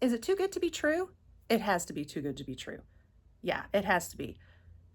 Is it too good to be true? It has to be too good to be true. Yeah, it has to be.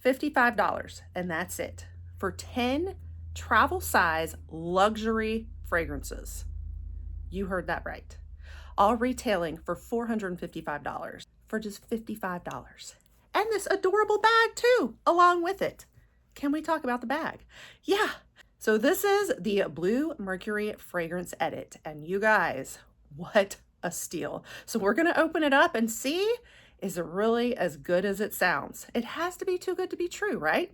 $55, and that's it for 10 travel size luxury fragrances. You heard that right. All retailing for $455 for just $55. And this adorable bag too, along with it. Can we talk about the bag? Yeah. So this is the Blue Mercury Fragrance Edit. And you guys, what a steal. So we're going to open it up and see, is it really as good as it sounds? It has to be too good to be true, right?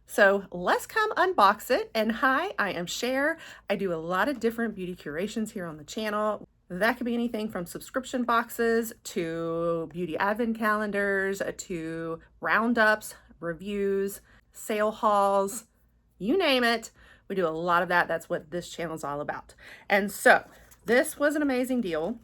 So let's come unbox it. And hi, I am Cher. I do a lot of different beauty curations here on the channel. That could be anything from subscription boxes to beauty advent calendars to roundups, reviews, sale hauls, you name it. We do a lot of that. That's what this channel is all about. And so this was an amazing deal.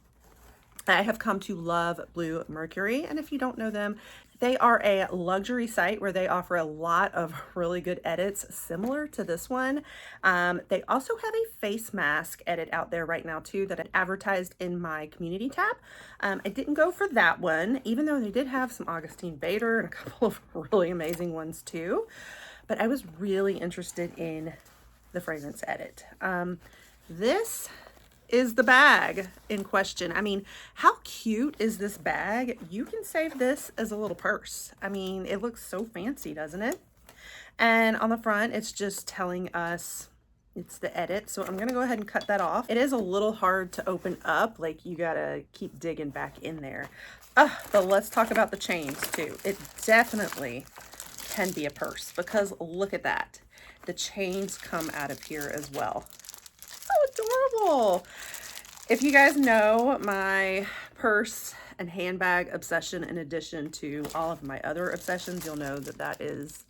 I have come to love Blue Mercury, and if you don't know them, they are a luxury site where they offer a lot of really good edits similar to this one. They also have a face mask edit out there right now too that I advertised in my community tab. I didn't go for that one, even though they did have some Augustine Bader and a couple of really amazing ones too. But I was really interested in the fragrance edit. This is the bag in question. I mean, how cute is this bag? You can save this as a little purse. I mean, it looks so fancy, doesn't it? And on the front, it's just telling us it's the edit. So I'm gonna go ahead and cut that off. It is a little hard to open up. Like, you gotta keep digging back in there. But let's talk about the chains too. It definitely can be a purse because look at that. The chains come out of here as well. Adorable. If you guys know my purse and handbag obsession, in addition to all of my other obsessions, you'll know that that is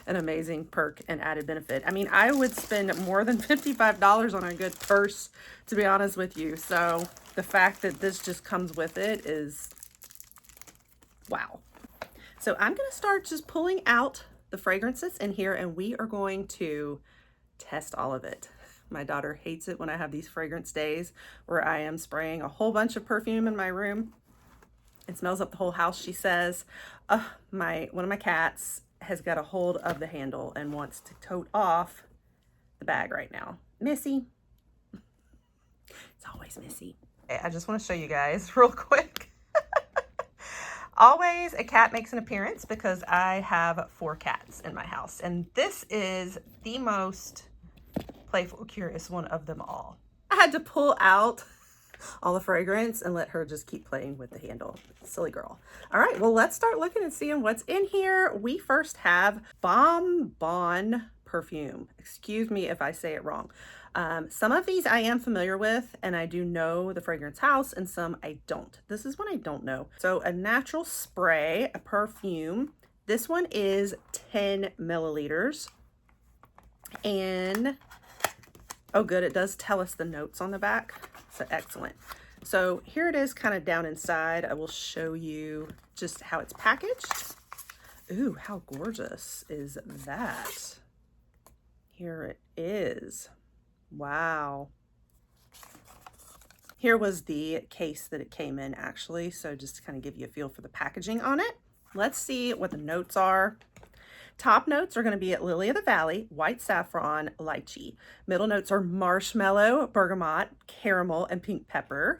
an amazing perk and added benefit. I mean, I would spend more than $55 on a good purse, to be honest with you. So the fact that this just comes with it is wow. So I'm going to start just pulling out the fragrances in here, and we are going to test all of it. My daughter hates it when I have these fragrance days where I am spraying a whole bunch of perfume in my room. It smells up the whole house, she says. One of my cats has got a hold of the handle and wants to tote off the bag right now. Missy. It's always Missy. I just want to show you guys real quick. Always a cat makes an appearance because I have 4 cats in my house. And this is the most playful, curious one of them all. I had to pull out all the fragrance and let her just keep playing with the handle. Silly girl. All right, well, let's start looking and seeing what's in here. We first have Bonbon Perfume. Excuse me if I say it wrong. Some of these I am familiar with, and I do know the fragrance house, and some I don't. This is one I don't know. So a natural spray, a perfume. This one is 10 milliliters. And oh, good. It does tell us the notes on the back. So excellent. So here it is kind of down inside. I will show you just how it's packaged. Ooh, how gorgeous is that? Here it is. Wow. Here was the case that it came in actually. So just to kind of give you a feel for the packaging on it. Let's see what the notes are. Top notes are going to be at Lily of the Valley, white saffron, lychee. Middle notes are marshmallow, bergamot, caramel, and pink pepper.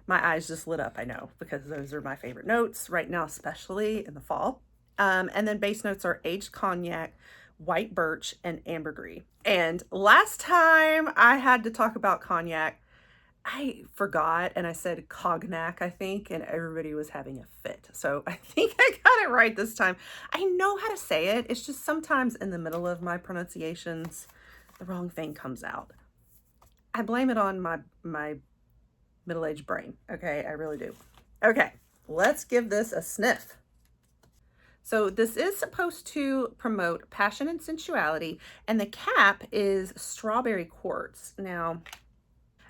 My eyes just lit up, I know, because those are my favorite notes right now, especially in the fall. And then base notes are aged cognac, white birch, and ambergris. And last time I had to talk about cognac, I forgot and I said cognac, I think, and everybody was having a fit. So I think I got it right this time. I know how to say it. It's just sometimes in the middle of my pronunciations, the wrong thing comes out. I blame it on my middle-aged brain. Okay, I really do. Okay, let's give this a sniff. So this is supposed to promote passion and sensuality, and the cap is strawberry quartz. Now,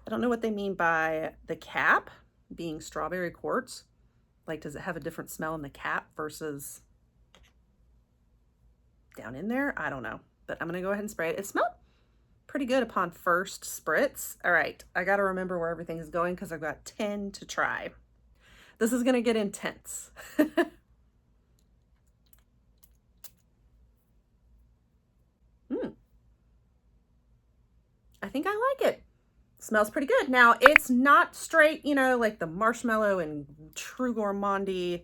I don't know what they mean by the cap being strawberry quartz. Like, does it have a different smell in the cap versus down in there? I don't know, but I'm gonna go ahead and spray it. It smelled pretty good upon first spritz. All right, I gotta remember where everything is going because I've got 10 to try. This is gonna get intense. I think I like it. Smells pretty good. Now, it's not straight, you know, like the marshmallow and true gourmandy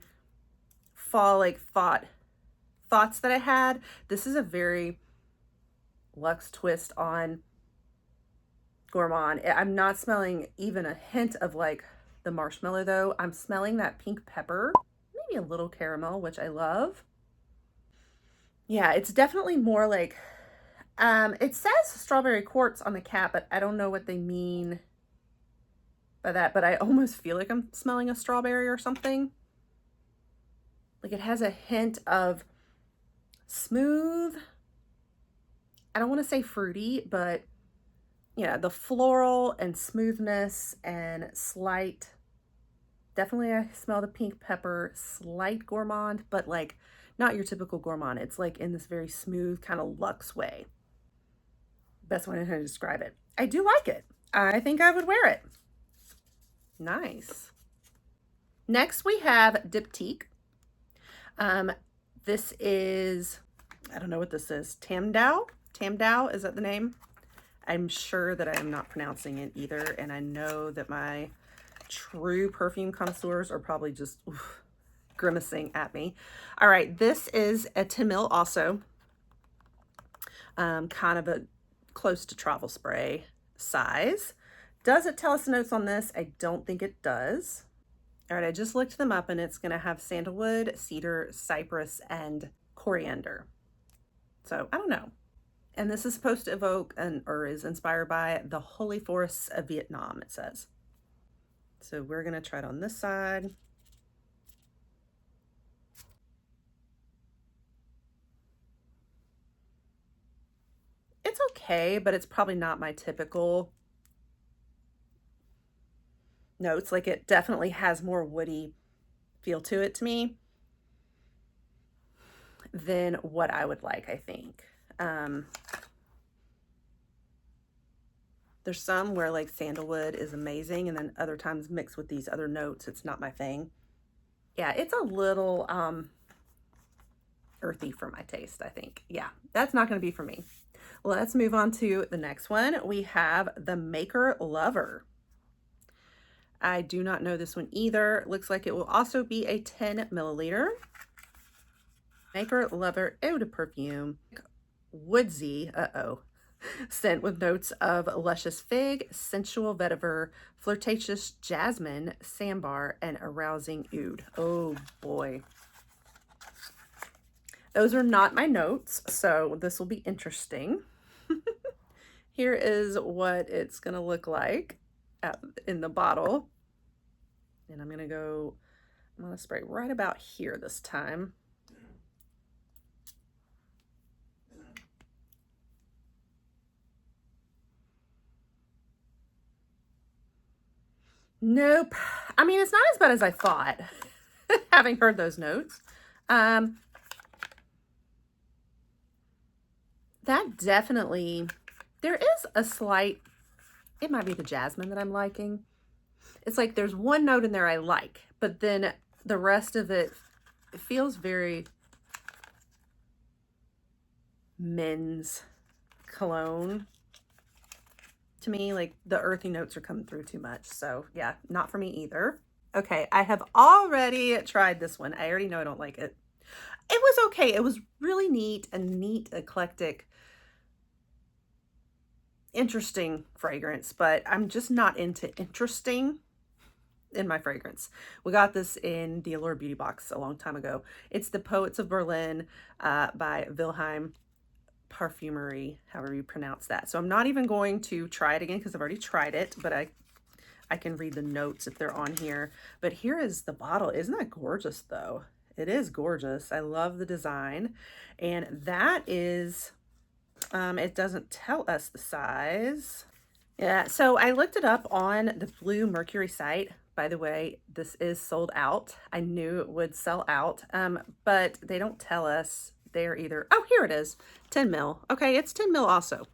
fall like thoughts that I had. This is a very luxe twist on gourmand. I'm not smelling even a hint of like the marshmallow though. I'm smelling that pink pepper, maybe a little caramel, which I love. Yeah, it's definitely more like, it says strawberry quartz on the cap, but I don't know what they mean by that, but I almost feel like I'm smelling a strawberry or something. Like it has a hint of smooth, I don't want to say fruity, but yeah, the floral and smoothness and slight, definitely I smell the pink pepper, slight gourmand, but like not your typical gourmand. It's like in this very smooth kind of luxe way. Best way to describe it. I do like it. I think I would wear it. Nice. Next we have Diptyque. This is, I don't know what this is. Tamdao? Tamdao, is that the name? I'm sure that I am not pronouncing it either, and I know that my true perfume connoisseurs are probably just grimacing at me. All right, this is a 10 ml also. Kind of a close to travel spray size. Does it tell us notes on this? I don't think it does. All right, I just looked them up and it's gonna have sandalwood, cedar, cypress, and coriander. So I don't know. And this is supposed to evoke or is inspired by the holy forests of Vietnam, it says. So we're gonna try it on this side. It's okay, but it's probably not my typical notes. Like it definitely has more woody feel to it to me than what I would like, I think. There's some where like sandalwood is amazing, and then other times mixed with these other notes, it's not my thing. Yeah, it's a little earthy for my taste, I think. Yeah, that's not going to be for me. Let's move on to the next one. We have the Maker Lover. I do not know this one either. Looks like it will also be a 10 milliliter. Maker Lover Eau de Perfume. Woodsy, scent with notes of luscious fig, sensual vetiver, flirtatious jasmine, sambar, and arousing oud. Oh boy. Those are not my notes, so this will be interesting. Here is what it's gonna look like in the bottle. And I'm gonna spray right about here this time. Nope. I mean, it's not as bad as I thought, having heard those notes. That definitely, there is a slight, it might be the jasmine that I'm liking. It's like there's one note in there I like, but then the rest of it feels very men's cologne to me. Like the earthy notes are coming through too much. So yeah, not for me either. Okay, I have already tried this one. I already know I don't like it. It was okay. It was really neat, a neat, eclectic, interesting fragrance, but I'm just not into interesting in my fragrance. We got this in the Allure Beauty Box a long time ago. It's the Poets of Berlin by Wilhelm Parfumerie, however you pronounce that. So I'm not even going to try it again because I've already tried it, but I can read the notes if they're on here. But here is the bottle. Isn't that gorgeous though? It is gorgeous. I love the design. And that is, it doesn't tell us the size. Yeah, so I looked it up on the Blue Mercury site. By the way, this is sold out. I knew it would sell out, but they don't tell us. They're either, oh, here it is, 10 mil. Okay, it's 10 mil also.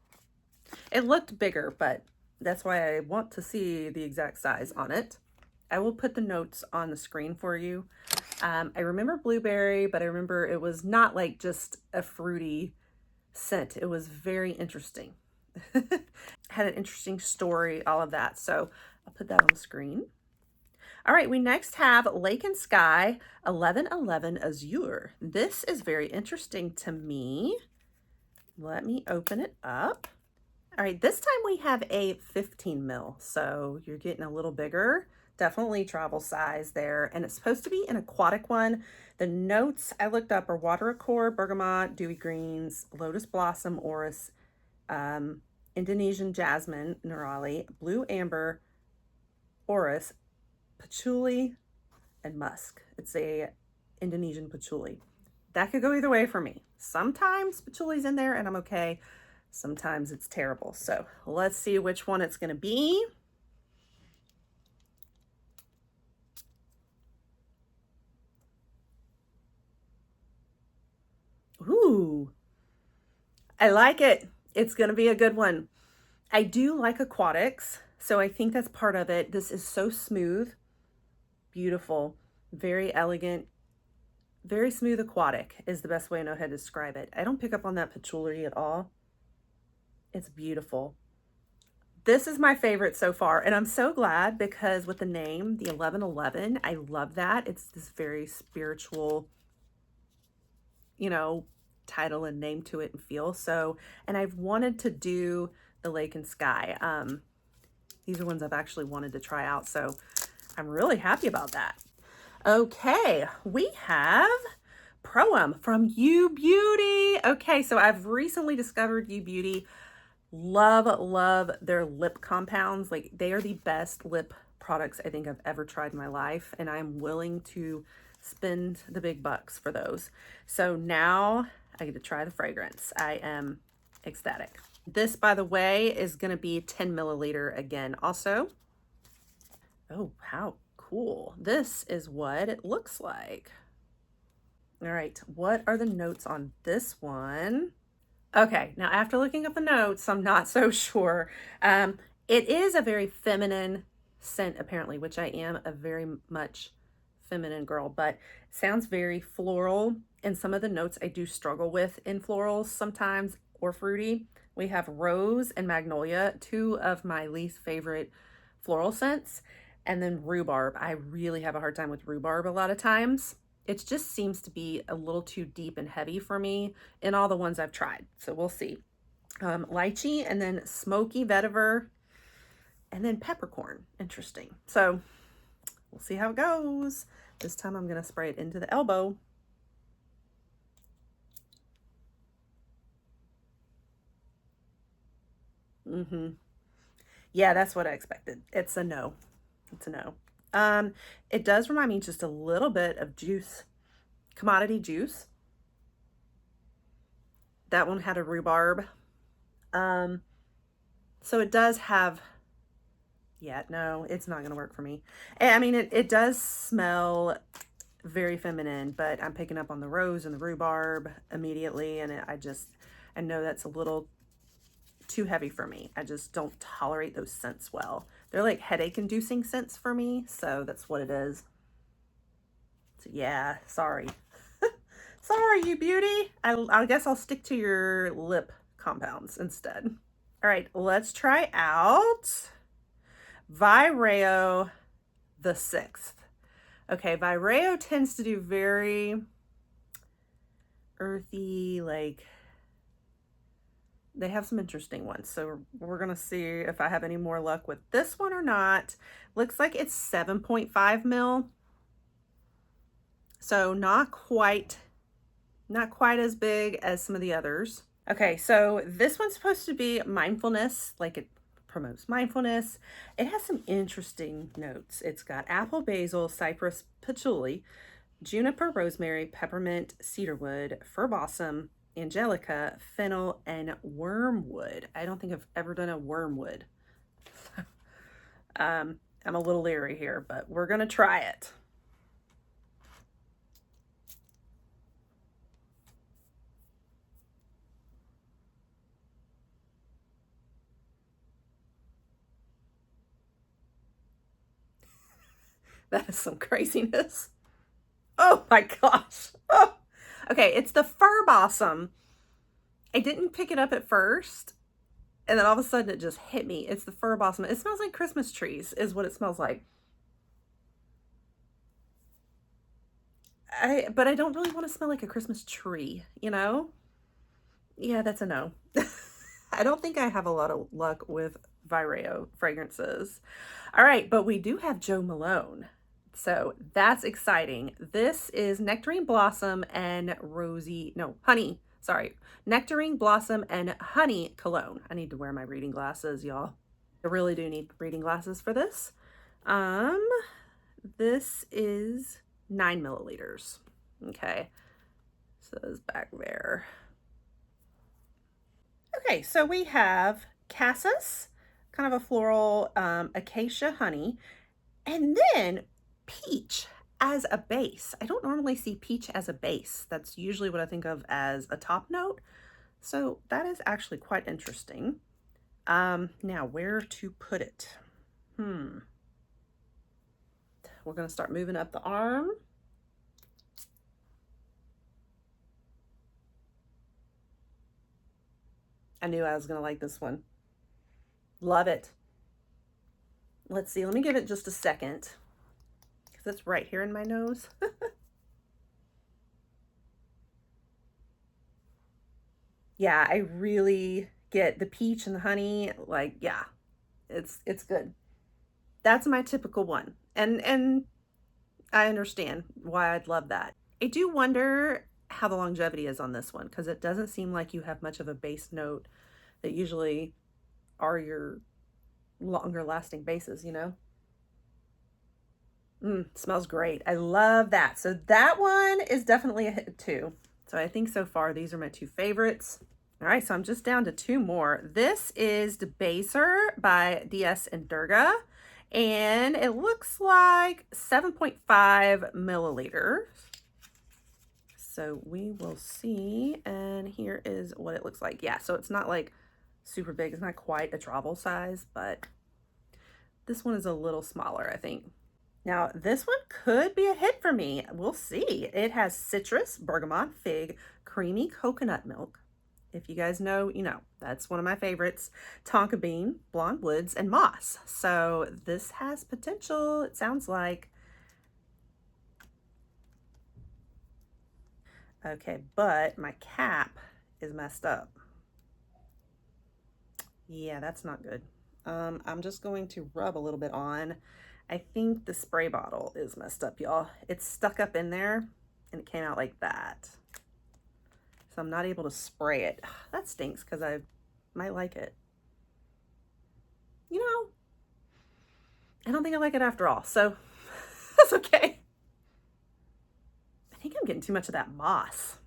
It looked bigger, but that's why I want to see the exact size on it. I will put the notes on the screen for you. I remember blueberry, but I remember it was not like just a fruity scent. It was very interesting. Had an interesting story, all of that. So I'll put that on the screen. All right, we next have Lake and Sky 1111 Azure. This is very interesting to me. Let me open it up. All right, this time we have a 15 mil, so you're getting a little bigger. Definitely travel size there, and it's supposed to be an aquatic one. The notes I looked up are water accord, bergamot, dewy greens, lotus blossom, orris, Indonesian jasmine, nerali, blue amber, orris, patchouli, and musk. It's a Indonesian patchouli. That could go either way for me. Sometimes patchouli's in there and I'm okay. Sometimes it's terrible. So let's see which one it's going to be. Ooh, I like it. It's going to be a good one. I do like aquatics, so I think that's part of it. This is so smooth, beautiful, very elegant, very smooth aquatic is the best way I know how to describe it. I don't pick up on that patchouli at all. It's beautiful. This is my favorite so far, and I'm so glad because with the name, the 1111, I love that. It's this very spiritual, you know, title and name to it and feel. So, and I've wanted to do the Lake and Sky. These are ones I've actually wanted to try out, so I'm really happy about that. Okay, we have Proem from You Beauty. Okay, so I've recently discovered You Beauty. Love their lip compounds. Like, they are the best lip products I think I've ever tried in my life, and I'm willing to spend the big bucks for those. So now I get to try the fragrance. I am ecstatic. This, by the way, is going to be 10 milliliter again also. Oh, how cool. This is what it looks like. All right, what are the notes on this one? Okay, now after looking up the notes, I'm not so sure. It is a very feminine scent, apparently, which I am a very much feminine girl, but sounds very floral. And some of the notes I do struggle with in florals sometimes, or fruity. We have rose and magnolia, two of my least favorite floral scents. And then rhubarb. I really have a hard time with rhubarb a lot of times. It just seems to be a little too deep and heavy for me in all the ones I've tried. So we'll see. Lychee, and then smoky vetiver, and then peppercorn. Interesting. So we'll see how it goes. This time I'm going to spray it into the elbow. Yeah, that's what I expected. It's a no. It's a no. It does remind me just a little bit of juice, commodity juice. That one had a rhubarb. So it does have, yeah, no, it's not going to work for me. I mean, it does smell very feminine, but I'm picking up on the rose and the rhubarb immediately. And I know that's a little too heavy for me. I just don't tolerate those scents well. They're like headache inducing scents for me. So that's what it is. So yeah, sorry. Sorry, You Beauty. I guess I'll stick to your lip compounds instead. All right, let's try out Vireo the 6th. Okay, Vireo tends to do very earthy, like, they have some interesting ones. So we're going to see if I have any more luck with this one or not. Looks like it's 7.5 mil. So not quite as big as some of the others. Okay, so this one's supposed to be mindfulness, like it promotes mindfulness. It has some interesting notes. It's got apple, basil, cypress, patchouli, juniper, rosemary, peppermint, cedarwood, fir balsam, angelica, fennel, and wormwood. I don't think I've ever done a wormwood. I'm a little leery here, but we're gonna try it. That is some craziness. Oh my gosh. Oh. Okay, it's the Fir Blossom. I didn't pick it up at first, and then all of a sudden it just hit me. It's the Fir Blossom. It smells like Christmas trees is what it smells like. But I don't really want to smell like a Christmas tree, you know? Yeah, that's a no. I don't think I have a lot of luck with Vireo fragrances. All right, but we do have Jo Malone. So that's exciting. This is Nectarine Blossom and Honey. Sorry, Nectarine Blossom and Honey Cologne. I need to wear my reading glasses, y'all. I really do need reading glasses for this. This is 9 milliliters. Okay, says back there. Okay, so we have cassis, kind of a floral acacia honey, and then peach as a base. I don't normally see peach as a base. That's usually what I think of as a top note. So that is actually quite interesting. Now where to put it? We're gonna start moving up the arm. I knew I was gonna like this one. Love it. Let's see, let me give it just a second because it's right here in my nose. Yeah, I really get the peach and the honey. Like, yeah, it's good. That's my typical one. And I understand why I'd love that. I do wonder how the longevity is on this one because it doesn't seem like you have much of a base note that usually are your longer lasting bases, you know? Smells great. I love that. So that one is definitely a hit too. So I think so far these are my two favorites. All right, so I'm just down to two more. This is Debaser by DS and Durga, and it looks like 7.5 milliliters. So we will see, and here is what it looks like. Yeah, so it's not like super big. It's not quite a travel size, but this one is a little smaller, I think. Now, this one could be a hit for me. We'll see. It has citrus, bergamot, fig, creamy coconut milk. If you guys know, you know, that's one of my favorites. Tonka bean, blonde woods, and moss. So this has potential, it sounds like. Okay, but my cap is messed up. Yeah, that's not good. I'm just going to rub a little bit on. I think the spray bottle is messed up, y'all. It's stuck up in there and it came out like that. So I'm not able to spray it. That stinks because I might like it. You know, I don't think I like it after all. So that's okay. I think I'm getting too much of that moss.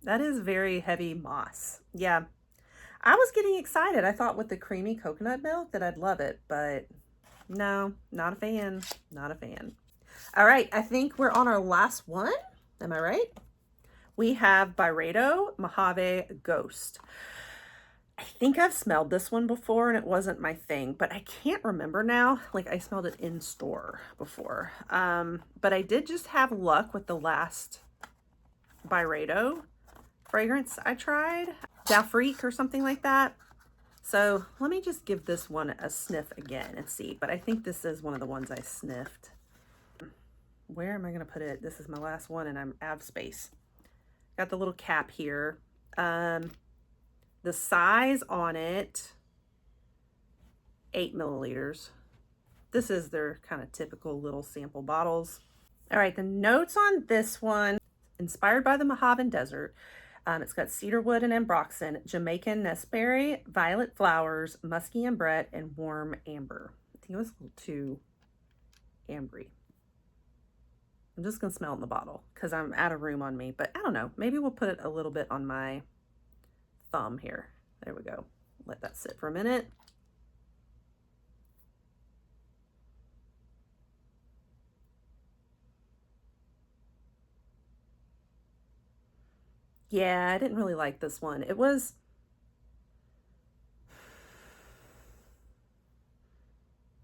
That is very heavy moss. Yeah. I was getting excited. I thought with the creamy coconut milk that I'd love it, but no, not a fan. Not a fan. All right, I think we're on our last one. Am I right? We have Byredo Mojave Ghost. I think I've smelled this one before and it wasn't my thing, but I can't remember now. Like I smelled it in store before. But I did just have luck with the last Byredo fragrance I tried. D'Afrique or something like that. So let me just give this one a sniff again and see. But I think this is one of the ones I sniffed. Where am I going to put it? This is my last one and I'm out of space. Got the little cap here. The size on it, 8 milliliters. This is their kind of typical little sample bottles. All right, the notes on this one, inspired by the Mojave Desert. It's got cedarwood and ambroxan, Jamaican nestberry, violet flowers, musky ambrette, and warm amber. I think it was a little too ambery. I'm just gonna smell it in the bottle because I'm out of room on me, but I don't know. Maybe we'll put it a little bit on my thumb here. There we go. Let that sit for a minute. Yeah, I didn't really like this one. It was,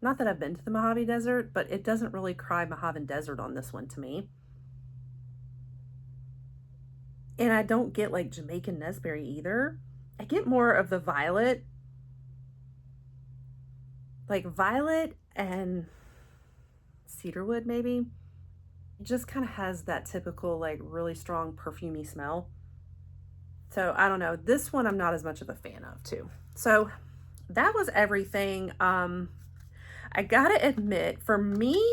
Not that I've been to the Mojave Desert, but it doesn't really cry Mojave Desert on this one to me. And I don't get like Jamaican Nesberry either. I get more of the violet, like violet and cedarwood maybe. It just kind of has that typical like really strong perfumey smell. So I don't know. This one I'm not as much of a fan of too. So that was everything. I gotta admit, for me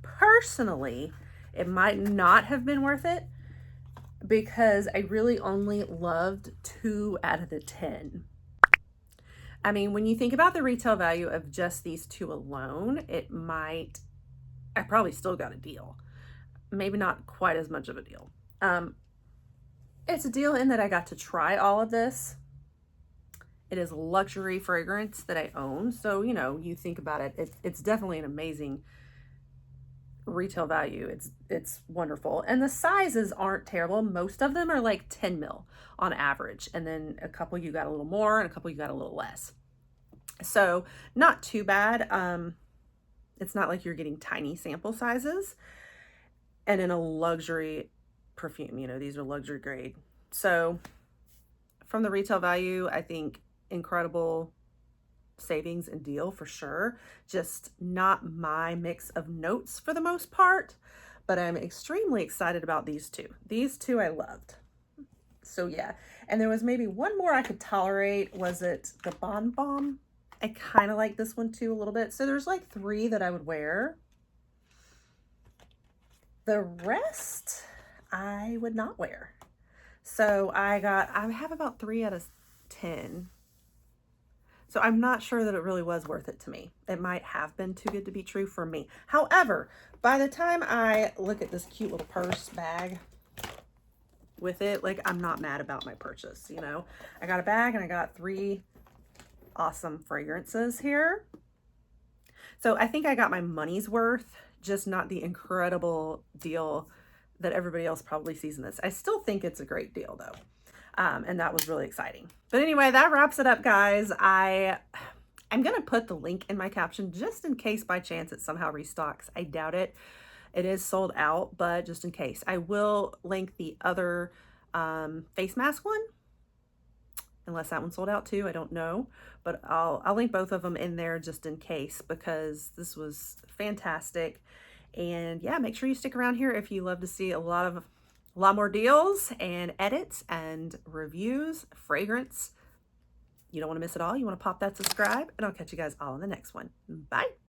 personally, it might not have been worth it because I really only loved 2 out of the 10. I mean, when you think about the retail value of just these 2 alone, I probably still got a deal. Maybe not quite as much of a deal. It's a deal in that I got to try all of this. It is luxury fragrance that I own. So, you know, you think about it, it's definitely an amazing retail value. It's wonderful. And the sizes aren't terrible. Most of them are like 10 mil on average. And then a couple you got a little more and a couple you got a little less. So not too bad. It's not like you're getting tiny sample sizes. And in a luxury perfume, you know, these are luxury grade. So from the retail value, I think incredible savings and deal for sure. Just not my mix of notes for the most part, but I'm extremely excited about these 2. These 2 I loved. So yeah, and there was maybe one more I could tolerate. Was it the Bon Bon? I kind of like this one too a little bit. So there's like 3 that I would wear. The rest I would not wear. So I have about 3 out of 10. So I'm not sure that it really was worth it to me. It might have been too good to be true for me. However, by the time I look at this cute little purse bag with it, like, I'm not mad about my purchase, you know. I got a bag and I got 3 awesome fragrances here. So I think I got my money's worth, just not the incredible deal that everybody else probably sees in this. I still think it's a great deal though. And that was really exciting. But anyway, that wraps it up, guys. I'm going to put the link in my caption just in case by chance it somehow restocks. I doubt it. It is sold out, but just in case. I will link the other face mask one, unless that one's sold out too. I don't know, but I'll link both of them in there just in case, because this was fantastic. And yeah, make sure you stick around here if you love to see a lot more deals and edits and reviews, fragrance. You don't want to miss it all. You want to pop that subscribe, and I'll catch you guys all in the next one. Bye.